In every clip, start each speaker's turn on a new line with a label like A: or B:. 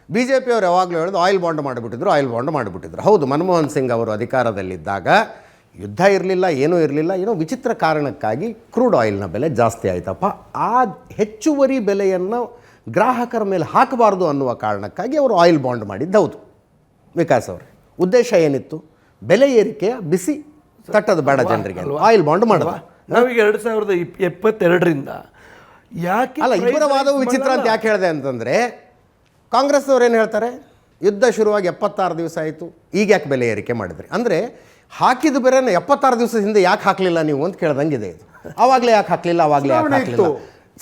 A: BJP ಅವರು ಯಾವಾಗಲೂ ಹೇಳೋದು ಆಯಿಲ್ ಬಾಂಡ್ ಮಾಡಿಬಿಟ್ಟಿದ್ರು. ಹೌದು, ಮನಮೋಹನ್ ಸಿಂಗ್ ಅವರು ಅಧಿಕಾರದಲ್ಲಿದ್ದಾಗ ಯುದ್ಧ ಇರಲಿಲ್ಲ, ಏನೂ ಇರಲಿಲ್ಲ, ಏನೋ ವಿಚಿತ್ರ ಕಾರಣಕ್ಕಾಗಿ ಕ್ರೂಡ್ ಆಯಿಲ್ನ ಬೆಲೆ ಜಾಸ್ತಿ ಆಯ್ತಪ್ಪ. ಆ ಹೆಚ್ಚುವರಿ ಬೆಲೆಯನ್ನು ಗ್ರಾಹಕರ ಮೇಲೆ ಹಾಕಬಾರ್ದು ಅನ್ನುವ ಕಾರಣಕ್ಕಾಗಿ ಅವರು ಆಯಿಲ್ ಬಾಂಡ್ ಮಾಡಿದ್ದು ಹೌದು. ವಿಕಾಸ್ ಅವರೇ, ಉದ್ದೇಶ ಏನಿತ್ತು? ಬೆಲೆ ಏರಿಕೆಯ ಬಿಸಿ ತಟ್ಟದ ಬೇಡ ಜನರಿಗೆ, ಆಯಿಲ್ ಬಾಂಡ್ ಮಾಡುವ.
B: ನಾವೀಗ 2022ರಿಂದ ಯಾಕೆ
A: ಅಲ್ಲ, ಇಬ್ಬರ ವಾದವು ವಿಚಿತ್ರ ಅಂತ ಯಾಕೆ ಹೇಳಿದೆ ಅಂತಂದರೆ, ಕಾಂಗ್ರೆಸ್ನವ್ರು ಏನು ಹೇಳ್ತಾರೆ, ಯುದ್ಧ ಶುರುವಾಗಿ 76 ದಿವಸ ಆಯಿತು, ಈಗ ಯಾಕೆ ಬೆಲೆ ಏರಿಕೆ ಮಾಡಿದ್ರಿ ಅಂದರೆ, ಹಾಕಿದ ಬೆಲೆನ 76 ದಿವಸದ ಹಿಂದೆ ಯಾಕೆ ಹಾಕಲಿಲ್ಲ ನೀವು ಅಂತ ಕೇಳ್ದಂಗಿದೆ ಇದು. ಆವಾಗಲೇ ಯಾಕೆ ಹಾಕಲಿಲ್ಲ, ಆವಾಗಲೇ ಯಾಕೆ ಹಾಕಲಿಲ್ಲ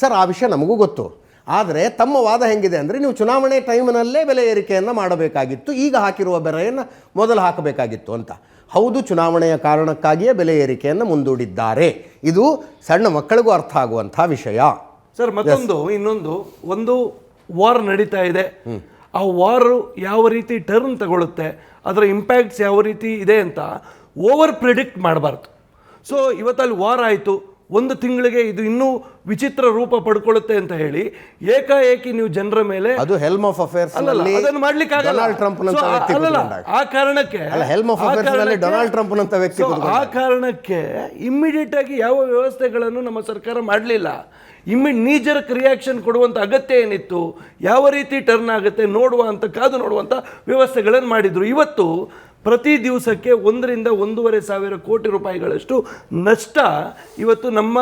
A: ಸರ್? ಆ ವಿಷಯ ನಮಗೂ ಗೊತ್ತು. ಆದರೆ ತಮ್ಮ ವಾದ ಹೆಂಗಿದೆ ಅಂದರೆ, ನೀವು ಚುನಾವಣೆ ಟೈಮ್ನಲ್ಲೇ ಬೆಲೆ ಏರಿಕೆಯನ್ನು ಮಾಡಬೇಕಾಗಿತ್ತು, ಈಗ ಹಾಕಿರುವ ಬೆಲೆಯನ್ನು ಮೊದಲು ಹಾಕಬೇಕಾಗಿತ್ತು ಅಂತ. ಹೌದು, ಚುನಾವಣೆಯ ಕಾರಣಕ್ಕಾಗಿಯೇ ಬೆಲೆ ಏರಿಕೆಯನ್ನು ಮುಂದೂಡಿದ್ದಾರೆ. ಇದು ಸಣ್ಣ ಮಕ್ಕಳಿಗೂ ಅರ್ಥ ಆಗುವಂಥ ವಿಷಯ
B: ಸರ್. ಇನ್ನೊಂದು ಒಂದು ವಾರ್ ನಡೀತಾ ಇದೆ. ಆ ವಾರು ಯಾವ ರೀತಿ ಟರ್ನ್ ತಗೊಳುತ್ತೆ, ಅದರ ಇಂಪ್ಯಾಕ್ಟ್ಸ್ ಯಾವ ರೀತಿ ಇದೆ ಅಂತ ಓವರ್ ಪ್ರಿಡಿಕ್ಟ್ ಮಾಡಬಾರ್ದು. ಸೊ ಇವತ್ತಲ್ಲಿ ವಾರ್ ಆಯಿತು, ಒಂದು ತಿಂಗಳಿಗೆ ಇದು ಇನ್ನೂ ವಿಚಿತ್ರ ರೂಪ ಪಡ್ಕೊಳ್ಳುತ್ತೆ ಅಂತ ಹೇಳಿ ಏಕಾಏಕಿ ನೀವು ಜನರ ಮೇಲೆ
A: ಅದು ಹೆಲ್ಮ್ ಆಫ್ ಅಫೇರ್ಸ್
B: ಅದನ್ನು ಮಾಡ್ಲಿಕ್ಕೆ ಆಗಲ್ಲ. ಆ ಕಾರಣಕ್ಕೆ ಇಮ್ಮಿಡಿಯೇಟ್ ಆಗಿ ಯಾವ ವ್ಯವಸ್ಥೆಗಳನ್ನು ನಮ್ಮ ಸರ್ಕಾರ ಮಾಡಲಿಲ್ಲ. ನೀಜರ್ಕ್ ರಿಯಾಕ್ಷನ್ ಕೊಡುವಂಥ ಅಗತ್ಯ ಏನಿತ್ತು, ಯಾವ ರೀತಿ ಟರ್ನ್ ಆಗುತ್ತೆ ಕಾದು ನೋಡುವಂಥ ವ್ಯವಸ್ಥೆಗಳನ್ನು ಮಾಡಿದ್ರು. ಇವತ್ತು ಪ್ರತಿ ದಿವಸಕ್ಕೆ 1 ರಿಂದ 1.5 ಸಾವಿರ ಕೋಟಿ ರೂಪಾಯಿಗಳಷ್ಟು ನಷ್ಟ ಇವತ್ತು ನಮ್ಮ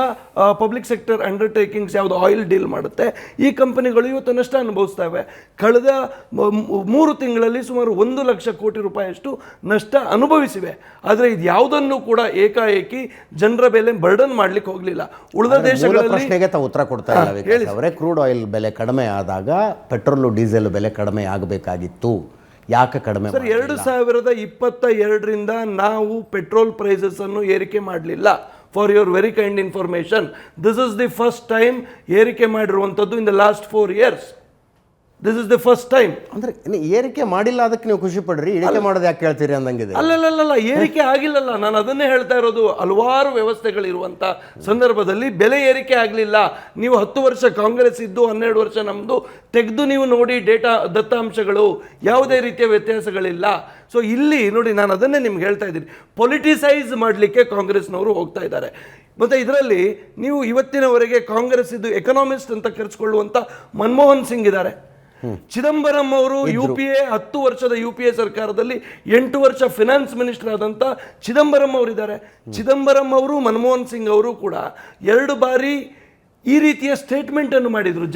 B: ಪಬ್ಲಿಕ್ ಸೆಕ್ಟರ್ ಅಂಡರ್ಟೇಕಿಂಗ್ಸ್ ಯಾವುದು ಆಯಿಲ್ ಡೀಲ್ ಮಾಡುತ್ತೆ, ಈ ಕಂಪನಿಗಳು ಇವತ್ತು ನಷ್ಟ ಅನುಭವಿಸ್ತವೆ. ಕಳೆದ 3 ತಿಂಗಳಲ್ಲಿ ಸುಮಾರು 1 ಲಕ್ಷ ಕೋಟಿ ರೂಪಾಯಿಯಷ್ಟು ನಷ್ಟ ಅನುಭವಿಸಿವೆ. ಆದರೆ ಇದು ಯಾವುದನ್ನು ಕೂಡ ಏಕಾಏಕಿ ಜನರ ಬೆಲೆ ಬರ್ಡನ್ ಮಾಡ್ಲಿಕ್ಕೆ ಹೋಗಲಿಲ್ಲ. ಉಳಿದ ದೇಶಗಳಲ್ಲಿ
A: ಪ್ರಶ್ನೆಗೆ ತಾವು ಉತ್ತರ ಕೊಡ್ತಾ ಇಲ್ಲ ಅವರೇ. ಕ್ರೂಡ್ ಆಯಿಲ್ ಬೆಲೆ ಕಡಿಮೆ ಆದಾಗ ಪೆಟ್ರೋಲು ಡೀಸೆಲ್ ಬೆಲೆ ಕಡಿಮೆ ಆಗಬೇಕಾಗಿತ್ತು, ಯಾಕೆ ಕಡಿಮೆ?
B: ಸರ್, 2022ರಿಂದ ನಾವು ಪೆಟ್ರೋಲ್ ಪ್ರೈಸಸ್ ಅನ್ನು ಏರಿಕೆ ಮಾಡಲಿಲ್ಲ. For your very kind information, this is the first time ಏರಿಕೆ ಮಾಡಿರುವಂಥದ್ದು in the last 4 years. This is the first time.
A: ಅಂದರೆ ಏರಿಕೆ ಮಾಡಿಲ್ಲ, ಅದಕ್ಕೆ ನೀವು ಖುಷಿ ಪಡ್ರಿ, ಇಳಿಕೆ ಮಾಡೋದು ಯಾಕೆ ಕೇಳ್ತೀರಿ ಅಂದಂಗಿದೆ.
B: ಅಲ್ಲಲ್ಲ, ಏರಿಕೆ ಆಗಿಲ್ಲಲ್ಲ, ನಾನು ಅದನ್ನೇ ಹೇಳ್ತಾ ಇರೋದು. ಹಲವಾರು ವ್ಯವಸ್ಥೆಗಳಿರುವಂಥ ಸಂದರ್ಭದಲ್ಲಿ ಬೆಲೆ ಏರಿಕೆ ಆಗಲಿಲ್ಲ. ನೀವು 10 ವರ್ಷ ಕಾಂಗ್ರೆಸ್ ಇದ್ದು 12 ವರ್ಷ ನಮ್ಮದು ತೆಗೆದು ನೀವು ನೋಡಿ ಡೇಟಾ ದತ್ತಾಂಶಗಳು, ಯಾವುದೇ ರೀತಿಯ ವ್ಯತ್ಯಾಸಗಳಿಲ್ಲ. ಸೊ ಇಲ್ಲಿ ನೋಡಿ, ನಾನು ಅದನ್ನೇ ನಿಮ್ಗೆ ಹೇಳ್ತಾ ಇದ್ದೀನಿ, ಪೊಲಿಟಿಸೈಸ್ ಮಾಡಲಿಕ್ಕೆ ಕಾಂಗ್ರೆಸ್ನವರು ಹೋಗ್ತಾ ಇದ್ದಾರೆ. ಮತ್ತು ಇದರಲ್ಲಿ ನೀವು ಇವತ್ತಿನವರೆಗೆ ಕಾಂಗ್ರೆಸ್ ಇದು ಎಕನಾಮಿಸ್ಟ್ ಅಂತ ಕರೆಸಿಕೊಳ್ಳುವಂಥ ಮನಮೋಹನ್ ಸಿಂಗ್ ಇದ್ದಾರೆ. ಚಿದಂಬರಂ ಅವರು UPA 10 ವರ್ಷದ UPA ಸರ್ಕಾರದಲ್ಲಿ 8 ವರ್ಷ ಫಿನಾನ್ಸ್ ಮಿನಿಸ್ಟರ್ ಆದಂಥ ಚಿದಂಬರಂ ಅವರಿದ್ದಾರೆ. ಚಿದಂಬರಂ ಅವರು ಮನಮೋಹನ್ ಸಿಂಗ್ ಅವರು ಕೂಡ 2 ಬಾರಿ ಈ ರೀತಿಯ ಸ್ಟೇಟ್ಮೆಂಟ್ ಅನ್ನು ಮಾಡಿದರು.